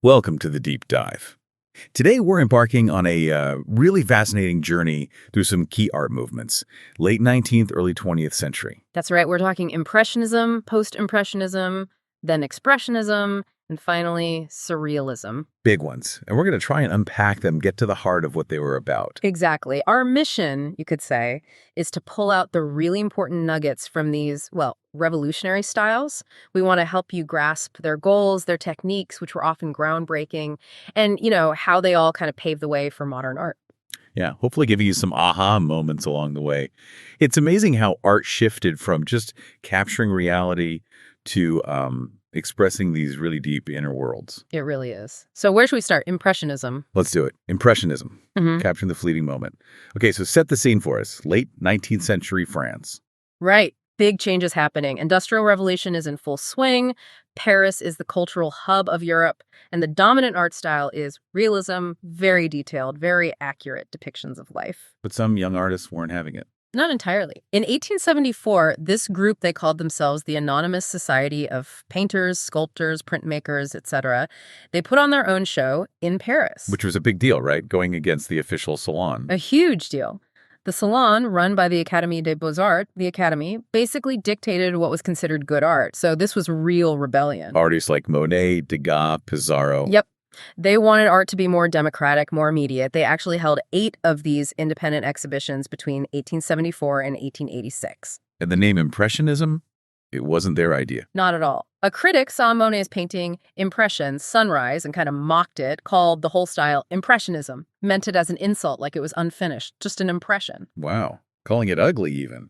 Welcome to the Deep Dive. Today we're embarking on a really fascinating journey through some key art movements, late 19th, early 20th century. That's right. We're talking Impressionism, Post-Impressionism, then Expressionism, and finally, Surrealism. Big ones. And we're going to try and unpack them, get to the heart of what they were about. Exactly. Our mission, you could say, is to pull out the really important nuggets from these, well, revolutionary styles. We want to help you grasp their goals, their techniques, which were often groundbreaking, and, how they all kind of pave the way for modern art. Yeah, hopefully giving you some aha moments along the way. It's amazing how art shifted from just capturing reality to expressing these really deep inner worlds. It really is. So where should we start? Impressionism. Let's do it. Impressionism, Mm-hmm. capturing the fleeting moment. Okay, so set the scene for us. Late 19th century France. Right. Big changes happening. Industrial Revolution is in full swing. Paris is the cultural hub of Europe. And the dominant art style is realism, very detailed, very accurate depictions of life. But some young artists weren't having it. Not entirely. In 1874, this group, they called themselves the Anonymous Society of Painters, Sculptors, Printmakers, etc. They put on their own show in Paris. Which was a big deal, right? Going against the official salon. A huge deal. The Salon, run by the Académie des Beaux-Arts, the Academy, basically dictated what was considered good art. So this was real rebellion. Artists like Monet, Degas, Pissarro. Yep. They wanted art to be more democratic, more immediate. They actually held 8 of these independent exhibitions between 1874 and 1886. And the name Impressionism, it wasn't their idea. Not at all. A critic saw Monet's painting Impression, Sunrise, and kind of mocked it, called the whole style Impressionism, meant it as an insult, like it was unfinished, just an impression. Wow. Calling it ugly even.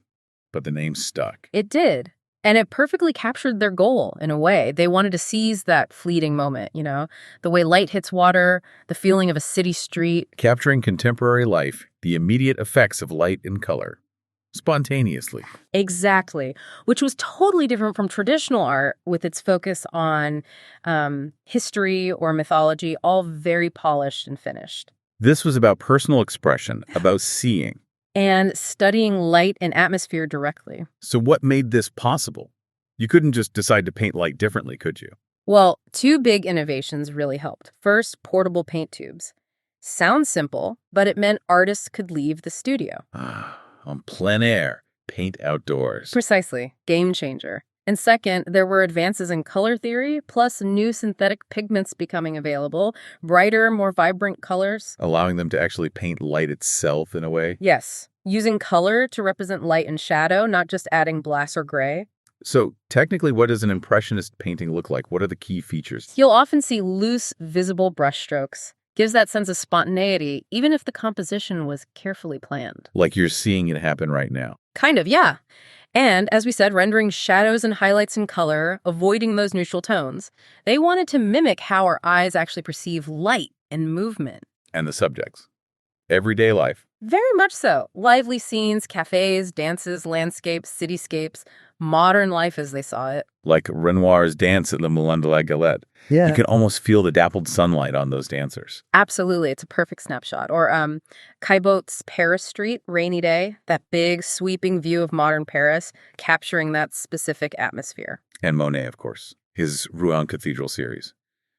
But the name stuck. It did. And it perfectly captured their goal, in a way. They wanted to seize that fleeting moment, the way light hits water, the feeling of a city street. Capturing contemporary life, the immediate effects of light and color. Spontaneously. Exactly, which was totally different from traditional art with its focus on history or mythology, all very polished and finished. This was about personal expression, about seeing. And studying light and atmosphere directly. So what made this possible? You couldn't just decide to paint light differently, could you? Well, 2 big innovations really helped. First, portable paint tubes. Sounds simple, but it meant artists could leave the studio. On plein air, paint outdoors. Precisely. Game changer. And second, there were advances in color theory, plus new synthetic pigments becoming available, brighter, more vibrant colors. Allowing them to actually paint light itself in a way. Yes, using color to represent light and shadow, not just adding black or gray. So technically, what does an impressionist painting look like? What are the key features? You'll often see loose, visible brushstrokes. Gives that sense of spontaneity, even if the composition was carefully planned. Like you're seeing it happen right now. Kind of, yeah. And, as we said, rendering shadows and highlights in color, avoiding those neutral tones. They wanted to mimic how our eyes actually perceive light and movement. And the subjects. Everyday life. Very much so. Lively scenes, cafes, dances, landscapes, cityscapes, modern life as they saw it. Like Renoir's dance at the Moulin de la Galette. Yeah. You can almost feel the dappled sunlight on those dancers. Absolutely. It's a perfect snapshot. Or Caillebott's Paris Street, Rainy Day, that big sweeping view of modern Paris, capturing that specific atmosphere. And Monet, of course. His Rouen Cathedral series.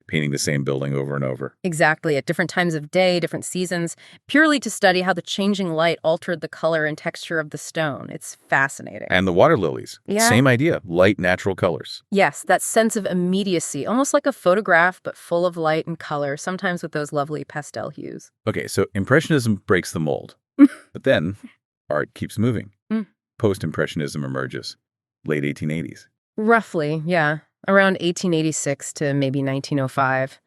Painting the same building over and over. Exactly, at different times of day, different seasons, purely to study how the changing light altered the color and texture of the stone. It's fascinating. And the water lilies. Yeah. Same idea. Light, natural colors. Yes, that sense of immediacy, almost like a photograph, but full of light and color, sometimes with those lovely pastel hues. Okay, so Impressionism breaks the mold. But then, art keeps moving. Post-Impressionism emerges. Late 1880s. Roughly, yeah. Around 1886 to maybe 1905.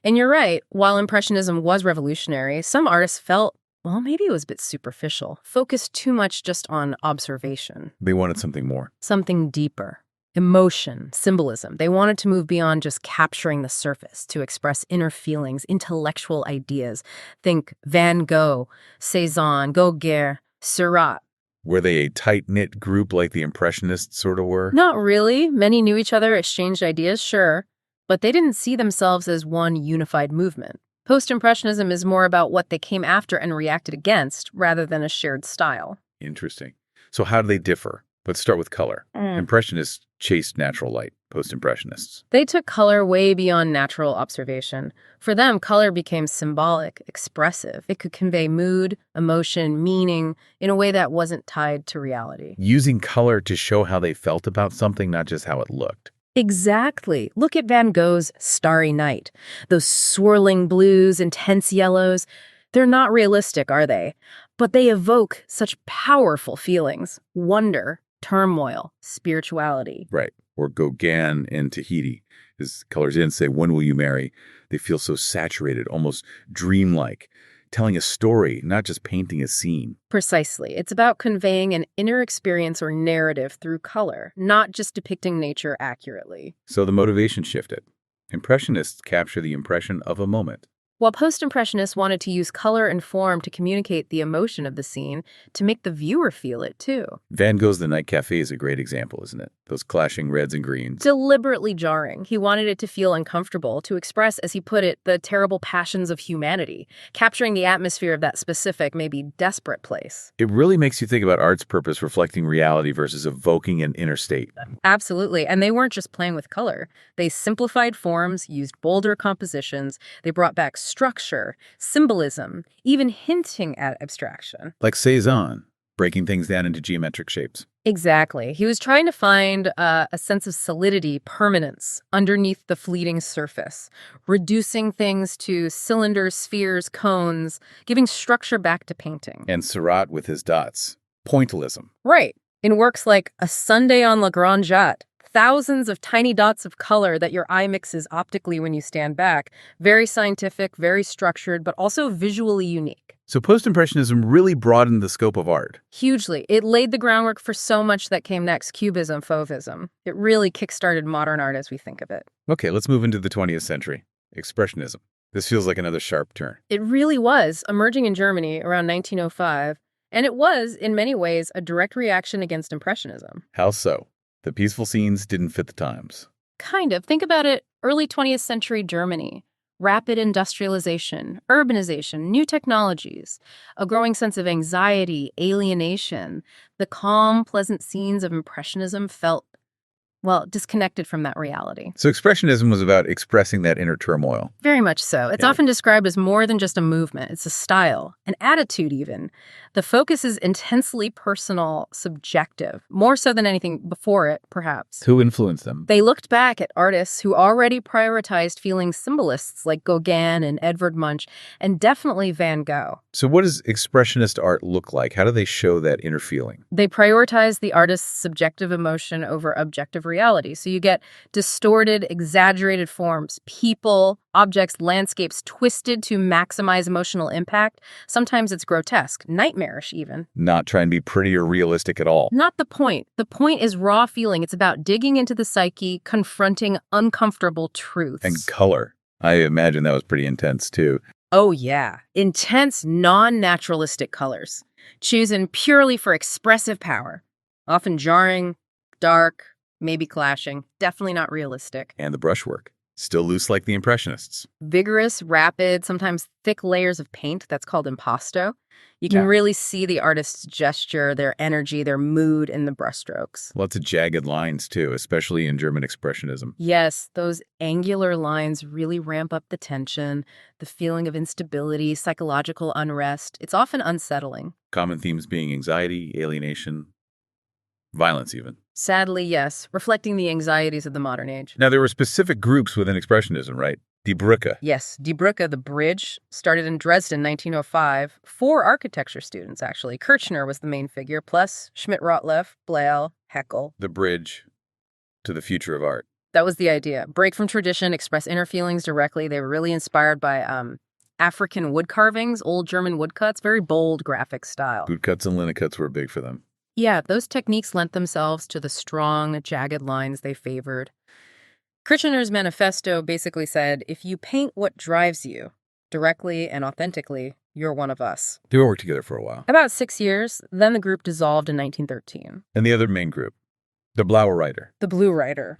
And you're right, while Impressionism was revolutionary, some artists felt, well, maybe it was a bit superficial, focused too much just on observation. They wanted something more. Something deeper. Emotion, symbolism. They wanted to move beyond just capturing the surface, to express inner feelings, intellectual ideas. Think Van Gogh, Cézanne, Gauguin, Seurat. Were they a tight-knit group like the Impressionists sort of were? Not really. Many knew each other, exchanged ideas, sure. But they didn't see themselves as one unified movement. Post-Impressionism is more about what they came after and reacted against, rather than a shared style. Interesting. So how do they differ? Let's start with color. Impressionists chased natural light. post-impressionists? They took color way beyond natural observation. For them, color became symbolic, expressive. It could convey mood, emotion, meaning in a way that wasn't tied to reality. Using color to show how they felt about something, not just how it looked. Exactly. Look at Van Gogh's Starry Night. Those swirling blues, intense yellows. They're not realistic, are they? But they evoke such powerful feelings. Wonder, turmoil, spirituality. Right. Or Gauguin in Tahiti. His colors in say, "When will you marry?" They feel so saturated, almost dreamlike, telling a story, not just painting a scene. Precisely. It's about conveying an inner experience or narrative through color, not just depicting nature accurately. So the motivation shifted. Impressionists capture the impression of a moment. While post-impressionists wanted to use color and form to communicate the emotion of the scene, to make the viewer feel it too. Van Gogh's The Night Cafe is a great example, isn't it? Those clashing reds and greens. Deliberately jarring. He wanted it to feel uncomfortable, to express, as he put it, the terrible passions of humanity, capturing the atmosphere of that specific, maybe desperate place. It really makes you think about art's purpose reflecting reality versus evoking an inner state. Absolutely. And they weren't just playing with color. They simplified forms, used bolder compositions, they brought back structure, symbolism, even hinting at abstraction. Like Cézanne, breaking things down into geometric shapes. Exactly. He was trying to find a sense of solidity, permanence, underneath the fleeting surface, reducing things to cylinders, spheres, cones, giving structure back to painting. And Seurat with his dots. Pointillism. Right. In works like A Sunday on La Grande Jatte, thousands of tiny dots of color that your eye mixes optically when you stand back. Very scientific, very structured, but also visually unique. So post-impressionism really broadened the scope of art. Hugely. It laid the groundwork for so much that came next: Cubism, Fauvism. It really kickstarted modern art as we think of it. Okay, let's move into the 20th century. Expressionism. This feels like another sharp turn. It really was, emerging in Germany around 1905, and it was, in many ways, a direct reaction against Impressionism. How so? The peaceful scenes didn't fit the times. Kind of. Think about it, early 20th century Germany. Rapid industrialization, urbanization, new technologies, a growing sense of anxiety, alienation. The calm, pleasant scenes of Impressionism felt, well, disconnected from that reality. So Expressionism was about expressing that inner turmoil. Very much so. It's often described as more than just a movement. It's a style, an attitude even. The focus is intensely personal, subjective, more so than anything before it, perhaps. Who influenced them? They looked back at artists who already prioritized feeling symbolists like Gauguin and Edvard Munch, and definitely Van Gogh. So what does expressionist art look like? How do they show that inner feeling? They prioritize the artist's subjective emotion over objective reality. So you get distorted, exaggerated forms, people, objects, landscapes twisted to maximize emotional impact. Sometimes it's grotesque, nightmarish even. Not trying to be pretty or realistic at all. Not the point. The point is raw feeling. It's about digging into the psyche, confronting uncomfortable truths. And color. I imagine that was pretty intense too. Oh yeah, intense, non-naturalistic colors, chosen purely for expressive power. Often jarring, dark, maybe clashing, definitely not realistic. And the brushwork. Still loose like the Impressionists. Vigorous, rapid, sometimes thick layers of paint. That's called impasto. You can really see the artist's gesture, their energy, their mood in the brushstrokes. Lots of jagged lines too, especially in German Expressionism. Yes, those angular lines really ramp up the tension, the feeling of instability, psychological unrest. It's often unsettling. Common themes being anxiety, alienation, violence even. Sadly, yes, reflecting the anxieties of the modern age. Now, there were specific groups within Expressionism, right? Die Brücke. Yes, Die Brücke, the bridge, started in Dresden, 1905. 4 architecture students, actually. Kirchner was the main figure, plus Schmidt-Rottluff, Bleyl, Heckel. The bridge to the future of art. That was the idea. Break from tradition, express inner feelings directly. They were really inspired by African wood carvings, old German woodcuts, very bold graphic style. Bootcuts and linocuts were big for them. Yeah, those techniques lent themselves to the strong, jagged lines they favored. Kirchner's manifesto basically said, if you paint what drives you, directly and authentically, you're one of us. They all worked together for a while. About 6 years, then the group dissolved in 1913. And the other main group, the Blaue Reiter. The Blue Rider,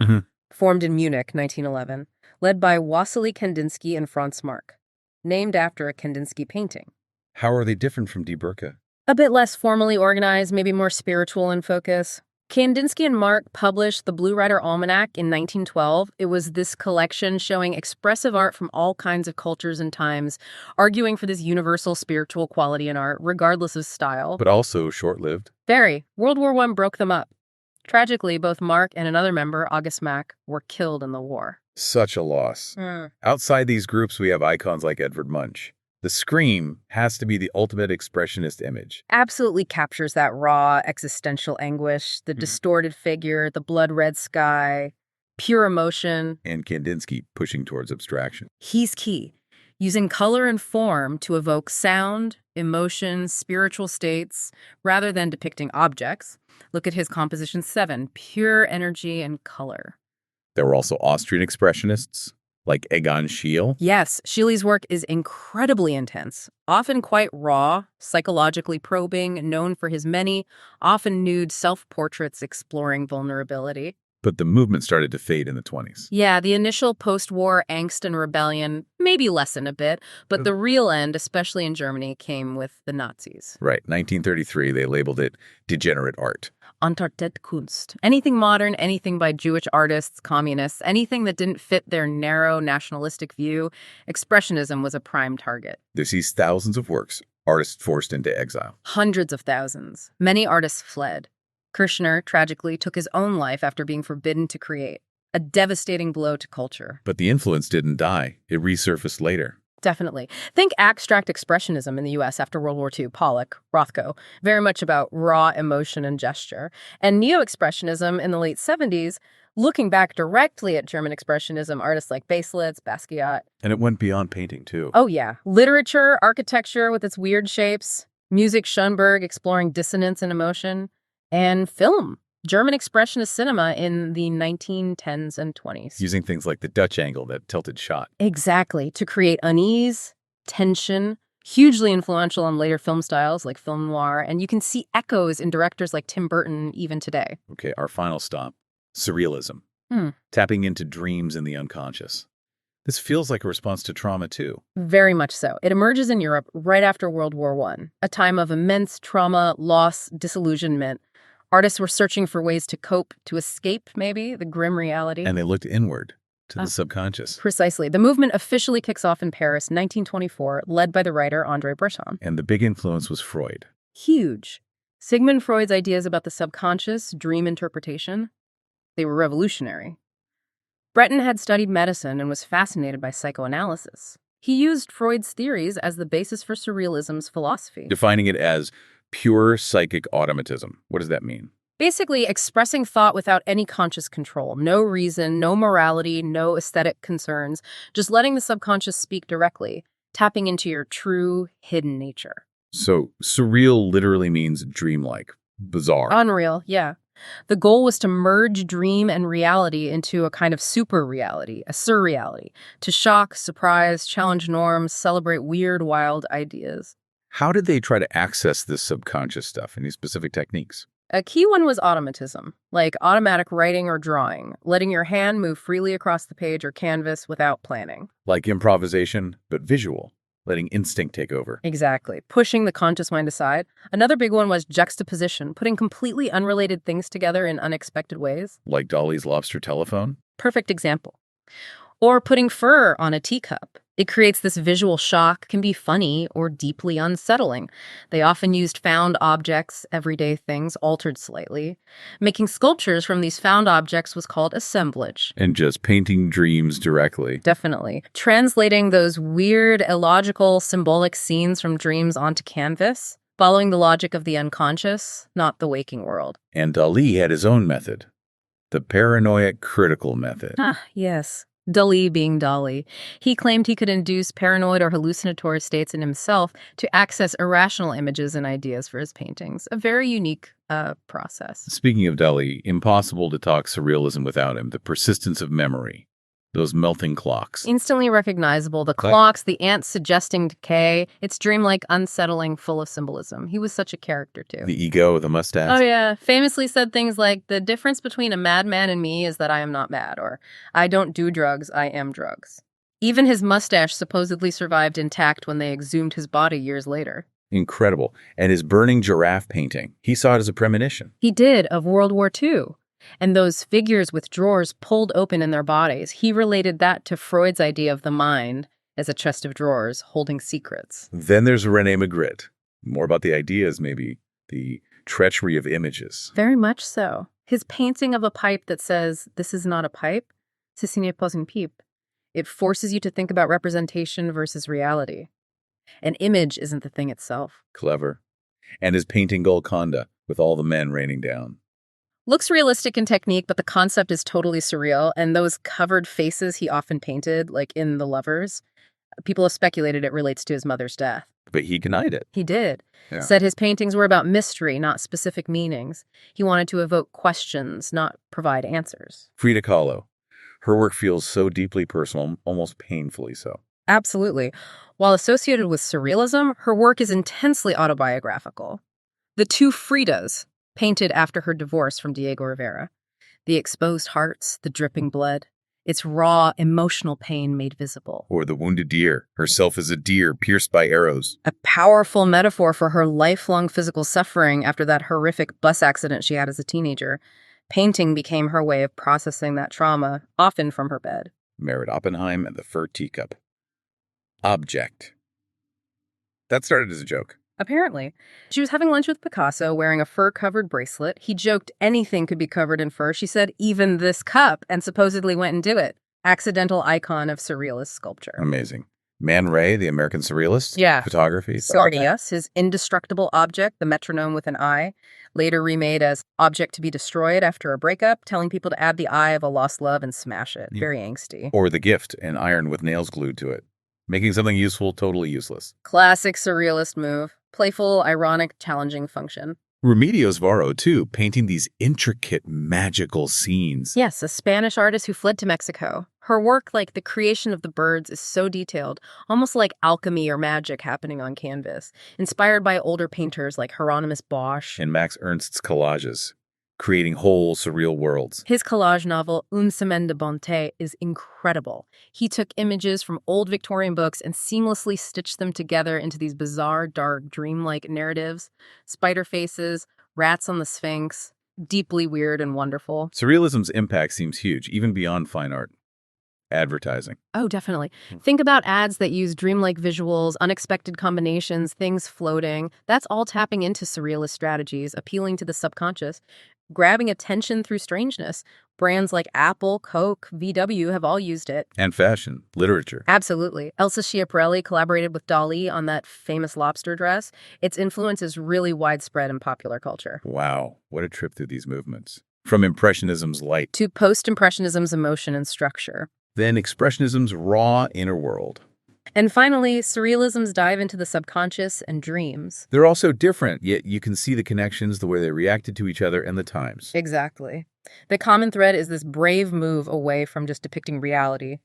formed in Munich, 1911, led by Wassily Kandinsky and Franz Marc, named after a Kandinsky painting. How are they different from Die Brücke? A bit less formally organized, maybe more spiritual in focus. Kandinsky and Mark published the Blue Rider Almanac in 1912. It was this collection showing expressive art from all kinds of cultures and times, arguing for this universal spiritual quality in art, regardless of style. But also short-lived. Very. World War I broke them up. Tragically, both Mark and another member, August Mack, were killed in the war. Such a loss. Outside these groups, we have icons like Edvard Munch. The Scream has to be the ultimate expressionist image. Absolutely captures that raw existential anguish, the distorted figure, the blood-red sky, pure emotion. And Kandinsky pushing towards abstraction. He's key, using color and form to evoke sound, emotion, spiritual states, rather than depicting objects. Look at his composition 7, pure energy and color. There were also Austrian expressionists, like Egon Schiele. Yes, Schiele's work is incredibly intense, often quite raw, psychologically probing, known for his many, often nude self-portraits exploring vulnerability. But the movement started to fade in the 20s. Yeah, the initial post-war angst and rebellion maybe lessened a bit, but the real end, especially in Germany, came with the Nazis. Right, 1933, they labeled it degenerate art. Entartete Kunst. Anything modern, anything by Jewish artists, communists, anything that didn't fit their narrow nationalistic view, Expressionism was a prime target. They seized thousands of works, artists forced into exile. Hundreds of thousands. Many artists fled. Kirchner, tragically, took his own life after being forbidden to create. A devastating blow to culture. But the influence didn't die. It resurfaced later. Definitely. Think abstract expressionism in the U.S. after World War II, Pollock, Rothko, very much about raw emotion and gesture. And neo-expressionism in the late 70s, looking back directly at German expressionism, artists like Baselitz, Basquiat. And it went beyond painting, too. Oh, yeah. Literature, architecture with its weird shapes, music, Schoenberg exploring dissonance and emotion, and film. German expressionist cinema in the 1910s and 20s. Using things like the Dutch angle, that tilted shot. Exactly, to create unease, tension, hugely influential on later film styles like film noir, and you can see echoes in directors like Tim Burton even today. Okay, our final stop, Surrealism. Tapping into dreams and the unconscious. This feels like a response to trauma, too. Very much so. It emerges in Europe right after World War I, a time of immense trauma, loss, disillusionment. Artists were searching for ways to cope, to escape, maybe, the grim reality. And they looked inward, to the subconscious. Precisely. The movement officially kicks off in Paris, 1924, led by the writer André Breton. And the big influence was Freud. Huge. Sigmund Freud's ideas about the subconscious, dream interpretation, they were revolutionary. Breton had studied medicine and was fascinated by psychoanalysis. He used Freud's theories as the basis for Surrealism's philosophy. Defining it as pure psychic automatism. What does that mean? Basically, expressing thought without any conscious control. No reason, no morality, no aesthetic concerns. Just letting the subconscious speak directly. Tapping into your true, hidden nature. So, surreal literally means dreamlike, bizarre. Unreal, yeah. The goal was to merge dream and reality into a kind of super reality, a surreality. To shock, surprise, challenge norms, celebrate weird, wild ideas. How did they try to access this subconscious stuff? Any specific techniques? A key one was automatism, like automatic writing or drawing, letting your hand move freely across the page or canvas without planning. Like improvisation, but visual, letting instinct take over. Exactly. Pushing the conscious mind aside. Another big one was juxtaposition, putting completely unrelated things together in unexpected ways. Like Dolly's lobster telephone? Perfect example. Or putting fur on a teacup. It creates this visual shock, can be funny or deeply unsettling. They often used found objects, everyday things, altered slightly. Making sculptures from these found objects was called assemblage. And just painting dreams directly. Definitely. Translating those weird, illogical, symbolic scenes from dreams onto canvas, following the logic of the unconscious, not the waking world. And Dali had his own method, the paranoid critical method. Yes. Dali being Dali. He claimed he could induce paranoid or hallucinatory states in himself to access irrational images and ideas for his paintings. A very unique process. Speaking of Dali, impossible to talk surrealism without him. The persistence of memory. Those melting clocks. Instantly recognizable. The clocks, the ants suggesting decay. It's dreamlike, unsettling, full of symbolism. He was such a character, too. The ego, the mustache. Oh, yeah. Famously said things like, the difference between a madman and me is that I am not mad, or I don't do drugs, I am drugs. Even his mustache supposedly survived intact when they exhumed his body years later. Incredible. And his burning giraffe painting, he saw it as a premonition. He did, of World War II. And those figures with drawers pulled open in their bodies, he related that to Freud's idea of the mind as a chest of drawers holding secrets. Then there's René Magritte. More about the ideas, maybe, the treachery of images. Very much so. His painting of a pipe that says, "This is not a pipe, ceci n'est pas une pipe." It forces you to think about representation versus reality. An image isn't the thing itself. Clever. And his painting Golconda, with all the men raining down. Looks realistic in technique, but the concept is totally surreal, and those covered faces he often painted, like in The Lovers, people have speculated it relates to his mother's death. But he denied it. He did. Yeah. Said his paintings were about mystery, not specific meanings. He wanted to evoke questions, not provide answers. Frida Kahlo. Her work feels so deeply personal, almost painfully so. Absolutely. While associated with Surrealism, her work is intensely autobiographical. The Two Fridas, painted after her divorce from Diego Rivera. The exposed hearts, the dripping blood. Its raw, emotional pain made visible. Or the wounded deer, herself as a deer pierced by arrows. A powerful metaphor for her lifelong physical suffering after that horrific bus accident she had as a teenager. Painting became her way of processing that trauma, often from her bed. Merritt Oppenheim and the Fur Teacup. Object. That started as a joke. Apparently. She was having lunch with Picasso wearing a fur-covered bracelet. He joked anything could be covered in fur. She said, "Even this cup," and supposedly went and did it. Accidental icon of surrealist sculpture. Amazing. Man Ray, the American surrealist. Yeah. Photography. Sardius, his indestructible object, the metronome with an eye, later remade as object to be destroyed after a breakup, telling people to add the eye of a lost love and smash it. Yeah. Very angsty. Or the gift, an iron with nails glued to it. Making something useful totally useless. Classic surrealist move. Playful, ironic, challenging function. Remedios Varo, too, painting these intricate, magical scenes. Yes, a Spanish artist who fled to Mexico. Her work, like the creation of the birds, is so detailed, almost like alchemy or magic happening on canvas, inspired by older painters like Hieronymus Bosch. And Max Ernst's collages, creating whole surreal worlds. His collage novel, Un Semaine de Bonté, is incredible. He took images from old Victorian books and seamlessly stitched them together into these bizarre, dark, dreamlike narratives. Spider faces, rats on the Sphinx, deeply weird and wonderful. Surrealism's impact seems huge, even beyond fine art. Advertising. Oh, definitely. Think about ads that use dreamlike visuals, unexpected combinations, things floating. That's all tapping into surrealist strategies, appealing to the subconscious, grabbing attention through strangeness. Brands like Apple, Coke, VW have all used it. And fashion, literature. Absolutely. Elsa Schiaparelli collaborated with Dali on that famous lobster dress. Its influence is really widespread in popular culture. Wow, what a trip through these movements. From Impressionism's light To Post-Impressionism's emotion and structure. then Expressionism's raw inner world. And finally, Surrealism's dive into the subconscious and dreams. They're all so different, yet you can see the connections, the way they reacted to each other, and the times. Exactly. The common thread is this brave move away from just depicting reality.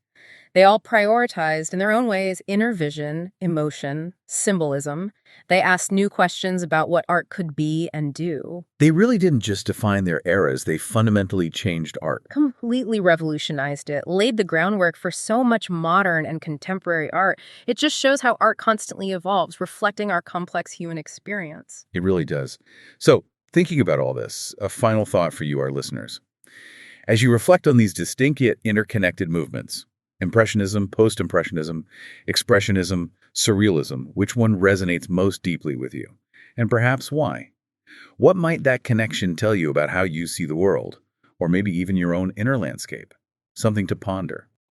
They all prioritized, in their own ways, inner vision, emotion, symbolism. They asked new questions about what art could be and do. They really didn't just define their eras, they fundamentally changed art. Completely revolutionized it, laid the groundwork for so much modern and contemporary art. It just shows how art constantly evolves, reflecting our complex human experience. It really does. So, thinking about all this, a final thought for you, our listeners. As you reflect on these distinct yet interconnected movements, Impressionism, Post-Impressionism, Expressionism, Surrealism, which one resonates most deeply with you? And perhaps why? What might that connection tell you about how you see the world? Or maybe even your own inner landscape? Something to ponder.